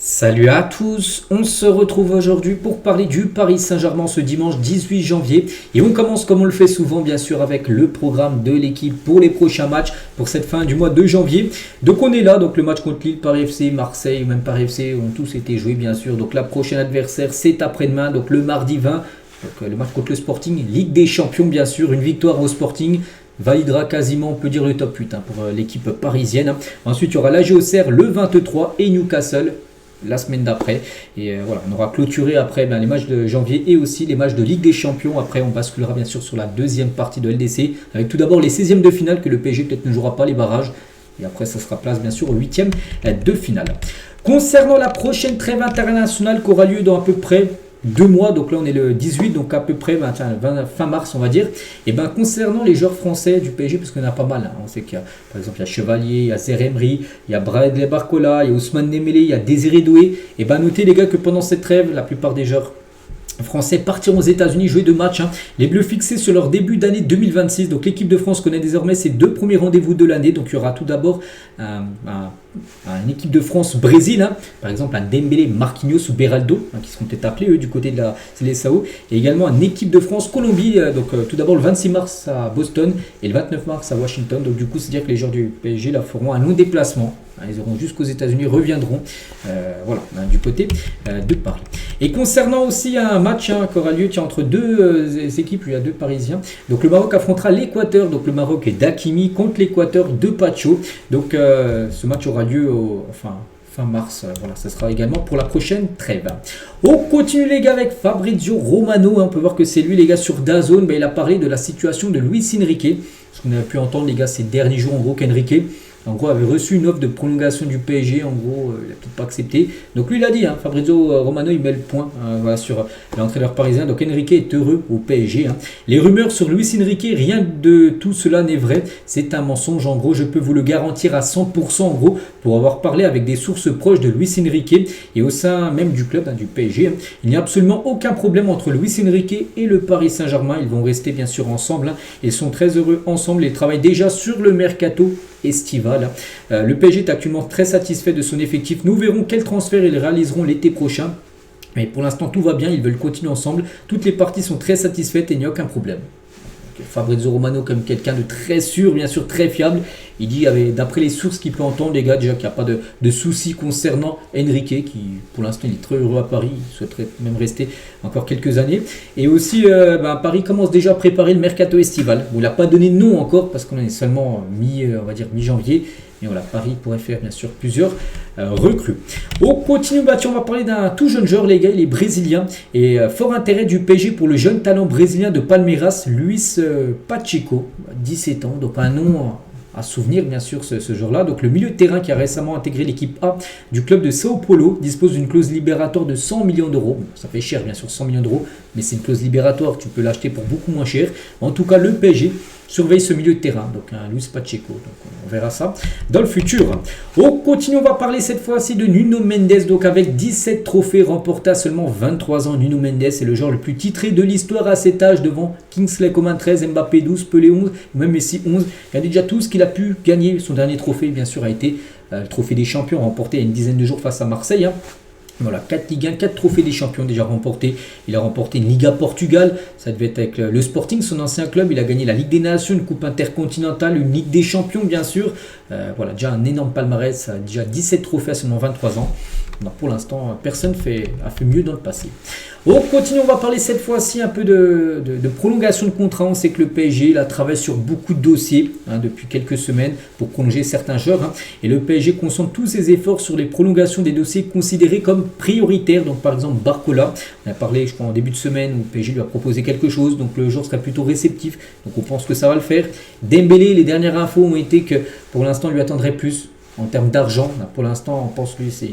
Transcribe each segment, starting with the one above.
Salut à tous, on se retrouve aujourd'hui pour parler du Paris Saint-Germain ce dimanche 18 janvier et on commence comme on le fait souvent bien sûr avec le programme de l'équipe pour les prochains matchs pour cette fin du mois de janvier. Donc on est là, donc le match contre Lille, Paris FC, Marseille, même Paris FC ont tous été joués bien sûr. Donc la prochaine adversaire c'est après-demain, donc le mardi 20, donc le match contre le Sporting, Ligue des Champions bien sûr, une victoire au Sporting validera quasiment, on peut dire, le top 8 pour l'équipe parisienne. Ensuite, il y aura l'AG Auxerre le 23 et Newcastle la semaine d'après. Et voilà, on aura clôturé après les matchs de janvier et aussi les matchs de Ligue des Champions. Après, on basculera bien sûr sur la deuxième partie de LDC avec tout d'abord les 16e de finale que le PSG peut-être ne jouera pas les barrages. Et après, ça sera place bien sûr au 8e de finale. Concernant la prochaine trêve internationale qui aura lieu dans à peu près 2 mois, donc là on est le 18, donc à peu près fin mars on va dire. Et bien concernant les joueurs français du PSG, parce qu'on en a pas mal, on sait qu'il y a par exemple il y a Chevalier, il y a Zeremri, il y a Bradley Barcola, il y a Ousmane Dembélé, il y a Désiré Doué. Et bien notez les gars que pendant cette trêve, la plupart des joueurs français partiront aux États-Unis jouer 2 matchs. Les Bleus fixés sur leur début d'année 2026. Donc l'équipe de France connaît désormais ses 2 premiers rendez-vous de l'année. Donc il y aura tout d'abord une équipe de France-Brésil, par exemple un Dembélé, Marquinhos ou Beraldo, qui seront peut-être appelés eux du côté de la Seleção, et également une équipe de France-Colombie, donc tout d'abord le 26 mars à Boston et le 29 mars à Washington. Donc du coup c'est-à-dire que les joueurs du PSG là feront un long déplacement. Ils iront jusqu'aux États-Unis, reviendront du côté de Paris. Et concernant aussi un match qui aura lieu entre 2 équipes, il y a 2 Parisiens. Donc le Maroc affrontera l'Équateur, donc le Maroc est d'Hakimi contre l'Équateur de Pacho. Donc ce match aura lieu fin mars, ça sera également pour la prochaine trêve. On continue les gars avec Fabrizio Romano, on peut voir que c'est lui les gars sur DAZN, il a parlé de la situation de Luis Enrique, ce qu'on a pu entendre les gars ces derniers jours en gros qu'Enrique en gros avait reçu une offre de prolongation du PSG, en gros il n'a peut-être pas accepté. Donc lui il a dit, Fabrizio Romano il met le point sur l'entraîneur parisien. Donc Enrique est heureux au PSG. Les rumeurs sur Luis Enrique, rien de tout cela n'est vrai, c'est un mensonge en gros, je peux vous le garantir à 100% en gros, pour avoir parlé avec des sources proches de Luis Enrique et au sein même du club du PSG. Il n'y a absolument aucun problème entre Luis Enrique et le Paris Saint-Germain, ils vont rester bien sûr ensemble, ils sont très heureux ensemble, ils travaillent déjà sur le mercato estival. Le PSG est actuellement très satisfait de son effectif. Nous verrons quels transferts ils réaliseront l'été prochain. Mais pour l'instant, tout va bien. Ils veulent continuer ensemble. Toutes les parties sont très satisfaites et il n'y a aucun problème. Fabrizio Romano comme quelqu'un de très sûr, bien sûr très fiable. Il dit, d'après les sources qu'il peut entendre, les gars, déjà qu'il n'y a pas de soucis concernant Enrique, qui pour l'instant il est très heureux à Paris, il souhaiterait même rester encore quelques années. Et aussi, Paris commence déjà à préparer le mercato estival. Bon, il n'a pas donné de nom encore, parce qu'on est seulement mi-janvier. Mais voilà, Paris pourrait faire bien sûr plusieurs recrues. On continue, on va parler d'un tout jeune joueur, les gars, il est brésilien. Et fort intérêt du PSG pour le jeune talent brésilien de Palmeiras, Luis Pacheco, 17 ans. Donc un nom à souvenir bien sûr ce joueur-là. Donc le milieu de terrain qui a récemment intégré l'équipe A du club de Sao Paulo dispose d'une clause libératoire de 100 millions d'euros. Bon, ça fait cher bien sûr 100 millions d'euros, mais c'est une clause libératoire, tu peux l'acheter pour beaucoup moins cher. En tout cas le PSG surveille ce milieu de terrain, donc un Luis Pacheco, donc on verra ça dans le futur. On continue, on va parler cette fois-ci de Nuno Mendes, donc avec 17 trophées remportés à seulement 23 ans. Nuno Mendes est le joueur le plus titré de l'histoire à cet âge, devant Kingsley Coman 13, Mbappé 12, Pelé 11, même Messi 11. Regardez déjà tout ce qu'il a pu gagner. Son dernier trophée bien sûr a été le trophée des champions remporté il y a une dizaine de jours face à Marseille. Voilà, 4 Ligue 1, 4 trophées des champions déjà remportés. Il a remporté une Liga Portugal, ça devait être avec le Sporting, son ancien club. Il a gagné la Ligue des Nations, une Coupe intercontinentale, une Ligue des Champions bien sûr. Voilà, déjà un énorme palmarès, déjà 17 trophées à seulement 23 ans. Donc pour l'instant, personne a fait mieux dans le passé. On continue, on va parler cette fois-ci un peu de prolongation de contrat. On sait que le PSG travaille sur beaucoup de dossiers depuis quelques semaines pour prolonger certains joueurs. Et le PSG concentre tous ses efforts sur les prolongations des dossiers considérés comme prioritaires. Donc par exemple Barcola, on a parlé je crois en début de semaine où le PSG lui a proposé quelque chose. Donc le joueur serait plutôt réceptif. Donc on pense que ça va le faire. Dembélé, les dernières infos ont été que pour l'instant il lui attendrait plus. En termes d'argent, pour l'instant, on pense que c'est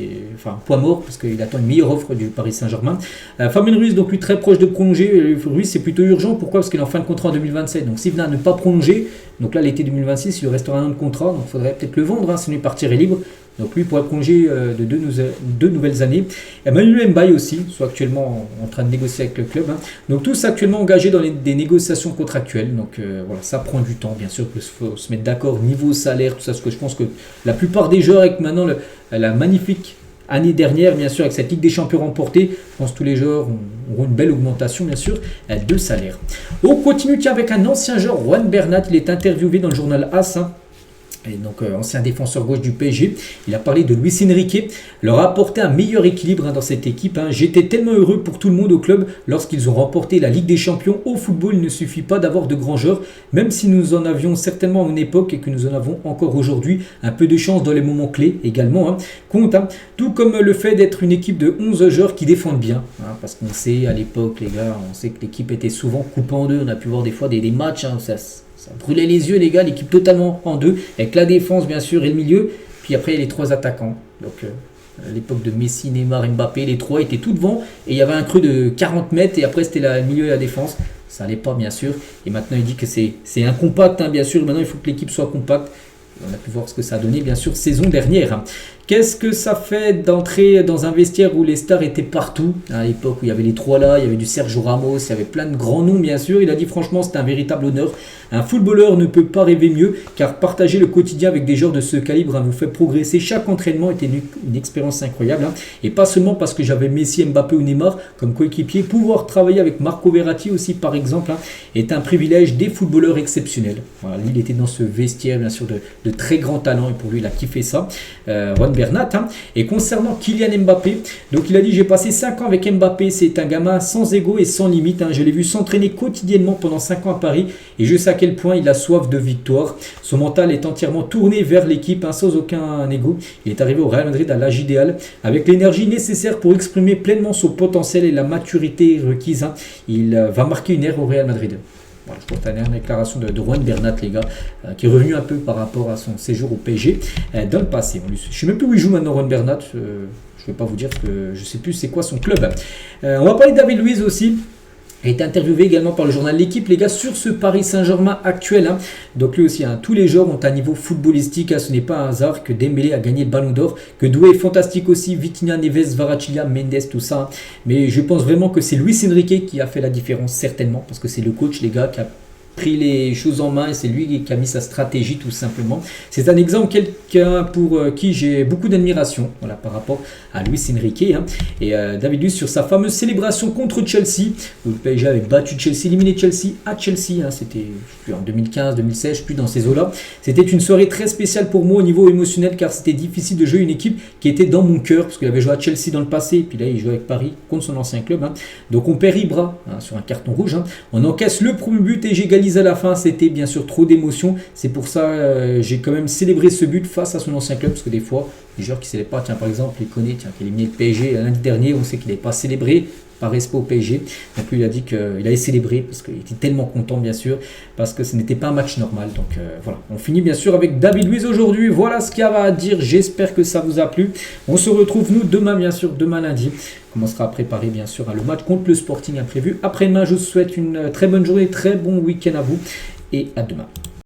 point mort parce qu'il attend une meilleure offre du Paris Saint-Germain. Fabien Ruiz, donc lui très proche de prolonger. Ruiz, c'est plutôt urgent. Pourquoi? Parce qu'il est en fin de contrat en 2027. Donc s'il venait à ne pas prolonger, donc là l'été 2026, il lui restera un an de contrat. Donc il faudrait peut-être le vendre, sinon il partirait libre. Donc lui pourrait prolonger de 2 nouvelles années. Emmanuel Mbaye aussi, soit actuellement en train de négocier avec le club. Donc tous actuellement engagés dans des négociations contractuelles. Donc voilà, ça prend du temps, bien sûr, il faut se mettre d'accord niveau salaire, tout ça. Parce que je pense que la plupart des joueurs avec maintenant la magnifique année dernière, bien sûr, avec cette Ligue des Champions remportée. Je pense que tous les joueurs auront une belle augmentation, bien sûr, de salaire. On continue avec un ancien joueur, Juan Bernat. Il est interviewé dans le journal AS. Et donc, ancien défenseur gauche du PSG, il a parlé de Luis Enrique, leur a apporté un meilleur équilibre dans cette équipe. J'étais tellement heureux pour tout le monde au club lorsqu'ils ont remporté la Ligue des Champions. Au football, il ne suffit pas d'avoir de grands joueurs, même si nous en avions certainement à une époque et que nous en avons encore aujourd'hui. Un peu de chance dans les moments clés également compte, tout comme le fait d'être une équipe de 11 joueurs qui défendent bien. Parce qu'on sait, à l'époque, les gars, on sait que l'équipe était souvent coupée en deux. On a pu voir des fois des matchs, ça brûlait les yeux, les gars, l'équipe totalement en deux, avec la défense bien sûr et le milieu, puis après les 3 attaquants. Donc à l'époque de Messi, Neymar, Mbappé, les 3 étaient tout devant et il y avait un creux de 40 mètres et après c'était le milieu et la défense. Ça n'allait pas bien sûr. Et maintenant il dit que c'est incompact bien sûr. Maintenant il faut que l'équipe soit compacte. On a pu voir ce que ça a donné bien sûr saison dernière. Qu'est-ce que ça fait d'entrer dans un vestiaire où les stars étaient partout? À l'époque où il y avait les 3 là, il y avait du Sergio Ramos, il y avait plein de grands noms bien sûr. Il a dit franchement c'est un véritable honneur. Un footballeur ne peut pas rêver mieux car partager le quotidien avec des joueurs de ce calibre vous fait progresser. Chaque entraînement était une expérience incroyable. Et pas seulement parce que j'avais Messi, Mbappé ou Neymar comme coéquipier. Pouvoir travailler avec Marco Verratti aussi par exemple est un privilège des footballeurs exceptionnels. Voilà, lui, il était dans ce vestiaire bien sûr de très grand talent et pour lui il a kiffé ça. Juan Bernat. Et concernant Kylian Mbappé, donc il a dit j'ai passé 5 ans avec Mbappé, c'est un gamin sans ego et sans limite. Je l'ai vu s'entraîner quotidiennement pendant 5 ans à Paris et je sais à quel point il a soif de victoire. Son mental est entièrement tourné vers l'équipe sans aucun ego. Il est arrivé au Real Madrid à l'âge idéal avec l'énergie nécessaire pour exprimer pleinement son potentiel et la maturité requise. Il va marquer une ère au Real Madrid. Voilà, je pense que c'est la dernière déclaration de Juan Bernat, les gars, qui est revenu un peu par rapport à son séjour au PSG dans le passé. Je ne sais même plus où il joue maintenant, Juan Bernat. Je ne vais pas vous dire que je ne sais plus c'est quoi son club. On va parler de David Luiz aussi. Il a été interviewé également par le journal L'équipe, les gars, sur ce Paris Saint-Germain actuel. Donc lui aussi, tous les joueurs ont un niveau footballistique. Ce n'est pas un hasard que Dembélé a gagné le Ballon d'Or, que Doué est fantastique aussi, Vitinha, Neves, Kvaratskhelia, Mendes, tout ça. Mais je pense vraiment que c'est Luis Enrique qui a fait la différence, certainement, parce que c'est le coach, les gars, qui a pris les choses en main et c'est lui qui a mis sa stratégie tout simplement. C'est un exemple, quelqu'un pour qui j'ai beaucoup d'admiration par rapport à Luis Enrique. Et David Luiz sur sa fameuse célébration contre Chelsea, où le PSG avait battu Chelsea, éliminé Chelsea à Chelsea, c'était en 2015, 2016, je ne sais plus dans ces eaux-là. C'était une soirée très spéciale pour moi au niveau émotionnel car c'était difficile de jouer une équipe qui était dans mon cœur parce qu'il avait joué à Chelsea dans le passé et puis là il joue avec Paris contre son ancien club. Donc on perd Ibra sur un carton rouge. On encaisse le premier but et j'égalise à la fin. C'était bien sûr trop d'émotions. C'est pour ça j'ai quand même célébré ce but face à son ancien club parce que des fois les joueurs qui ne célèbrent pas, par exemple les Koné qui a éliminé le PSG lundi dernier, on sait qu'il n'avait pas célébré par respect au PSG. Donc lui il a dit qu'il allait célébrer parce qu'il était tellement content bien sûr parce que ce n'était pas un match normal. Donc voilà, on finit bien sûr avec David Luiz aujourd'hui. Voilà ce qu'il y a à dire, j'espère que ça vous a plu. On se retrouve nous demain bien sûr, demain lundi. On commencera à préparer bien sûr le match contre le Sporting imprévu. Après-demain, je vous souhaite une très bonne journée, très bon week-end à vous et à demain.